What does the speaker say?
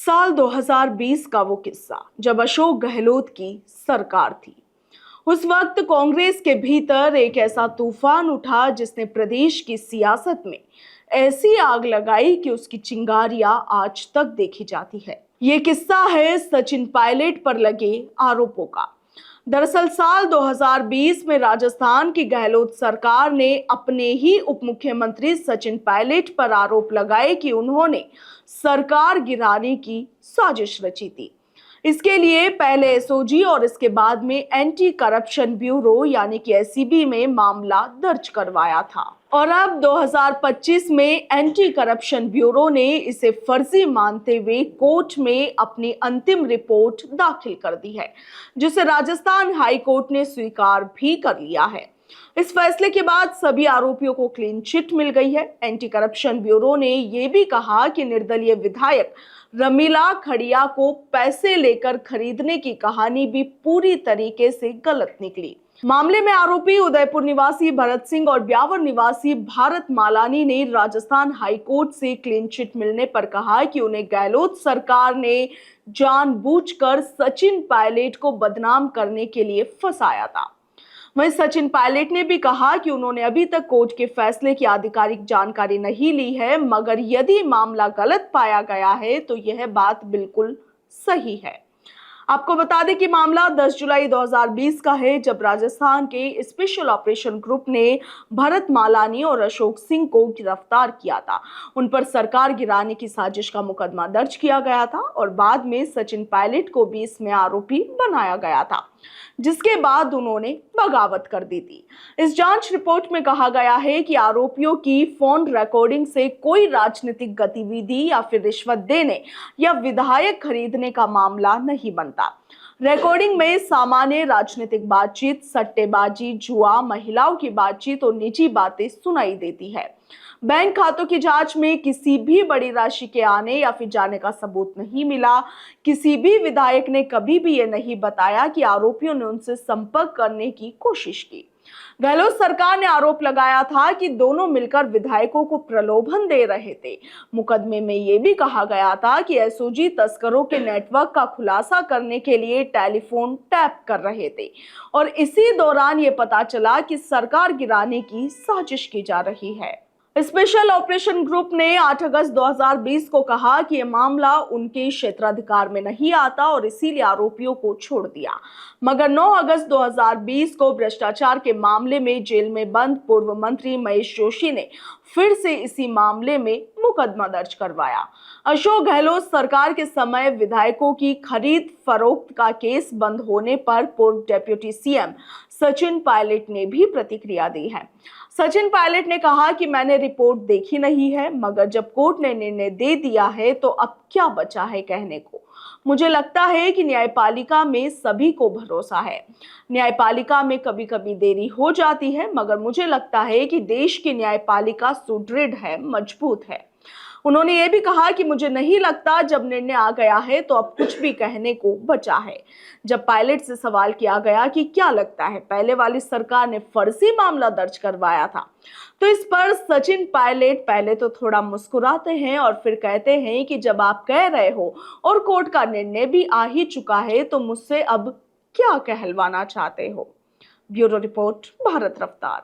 साल 2020 का वो किस्सा जब अशोक गहलोत की सरकार थी। उस वक्त कांग्रेस के भीतर एक ऐसा तूफान उठा जिसने प्रदेश की सियासत में ऐसी आग लगाई कि उसकी चिंगारियां आज तक देखी जाती है। ये किस्सा है सचिन पायलट पर लगे आरोपों का। दरअसल साल 2020 में राजस्थान की गहलोत सरकार ने अपने ही उप मुख्यमंत्री सचिन पायलट पर आरोप लगाए कि उन्होंने सरकार गिराने की साजिश रची थी। इसके लिए पहले एसओजी और इसके बाद में एंटी करप्शन ब्यूरो यानी कि एसीबी में मामला दर्ज करवाया था और अब 2025 में एंटी करप्शन ब्यूरो ने इसे फर्जी मानते हुए कोर्ट में अपनी अंतिम रिपोर्ट दाखिल कर दी है, जिसे राजस्थान हाई कोर्ट ने स्वीकार भी कर लिया है। इस फैसले के बाद सभी आरोपियों को क्लीन चिट मिल गई है। एंटी करप्शन ब्यूरो ने यह भी कहा कि निर्दलीय विधायक रमीला खड़िया को पैसे लेकर खरीदने की कहानी भी पूरी तरीके से गलत निकली। मामले में आरोपी उदयपुर निवासी भरत सिंह और ब्यावर निवासी भारत मालानी ने राजस्थान हाईकोर्ट से क्लीन चिट मिलने पर कहा कि उन्हें गहलोत सरकार ने जानबूझकर सचिन पायलट को बदनाम करने के लिए फंसाया था। वहीं सचिन पायलट ने भी कहा कि उन्होंने अभी तक कोर्ट के फैसले की आधिकारिक जानकारी नहीं ली है, मगर यदि मामला गलत पाया गया है तो यह बात बिल्कुल सही है। आपको बता दें कि मामला 10 जुलाई 2020 का है, जब राजस्थान के स्पेशल ऑपरेशन ग्रुप ने भरत मालानी और अशोक सिंह को गिरफ्तार किया था। उन पर सरकार गिराने की साजिश का मुकदमा दर्ज किया गया था और बाद में सचिन पायलट को भी इसमें आरोपी बनाया गया था, जिसके बाद उन्होंने बगावत कर दी थी। इस जांच रिपोर्ट में कहा गया है कि आरोपियों की फोन रिकॉर्डिंग से कोई राजनीतिक गतिविधि या फिर रिश्वत देने या विधायक खरीदने का मामला नहीं बनता। रिकॉर्डिंग में सामान्य राजनीतिक बातचीत, सट्टेबाजी, जुआ, महिलाओं की बातचीत और निजी बातें सुनाई देती है। बैंक खातों की जांच में किसी भी बड़ी राशि के आने या फिर जाने का सबूत नहीं मिला। किसी भी विधायक ने कभी भी ये नहीं बताया कि आरोपियों ने उनसे संपर्क करने की कोशिश की। गहलोत सरकार ने आरोप लगाया था कि दोनों मिलकर विधायकों को प्रलोभन दे रहे थे। मुकदमे में यह भी कहा गया था कि एसओजी तस्करों के नेटवर्क का खुलासा करने के लिए टेलीफोन टैप कर रहे थे और इसी दौरान ये पता चला कि सरकार गिराने की साजिश की जा रही है। स्पेशल ऑपरेशन ग्रुप ने 8 अगस्त 2020 को कहा कि यह मामला उनके क्षेत्राधिकार में नहीं आता और इसीलिए आरोपियों को छोड़ दिया, मगर 9 अगस्त 2020 को भ्रष्टाचार के मामले में जेल में बंद पूर्व मंत्री महेश जोशी ने फिर से इसी मामले में मुकदमा दर्ज करवाया। अशोक गहलोत सरकार के समय विधायकों की खरीद फरोख्त का केस बंद होने पर पूर्व डेप्यूटी सीएम सचिन पायलट ने भी प्रतिक्रिया दी है। सचिन पायलट ने कहा कि मैंने रिपोर्ट देखी नहीं है, मगर जब कोर्ट ने निर्णय दे दिया है तो अब क्या बचा है कहने को। मुझे लगता है कि न्यायपालिका में सभी को भरोसा है। न्यायपालिका में कभी कभी देरी हो जाती है, मगर मुझे लगता है कि देश की न्यायपालिका सुदृढ़ है, मजबूत है। उन्होंने ये भी कहा कि मुझे नहीं लगता जब निर्णय आ गया है तो अब कुछ भी कहने को बचा है। जब पायलट से सवाल किया गया कि क्या लगता है पहले वाली सरकार ने फर्जी मामला दर्ज करवाया था, तो इस पर सचिन पायलट पहले तो थोड़ा मुस्कुराते हैं और फिर कहते हैं कि जब आप कह रहे हो और कोर्ट का निर्णय भी आ ही चुका है तो मुझसे अब क्या कहलवाना चाहते हो। ब्यूरो रिपोर्ट, भारत रफ्तार।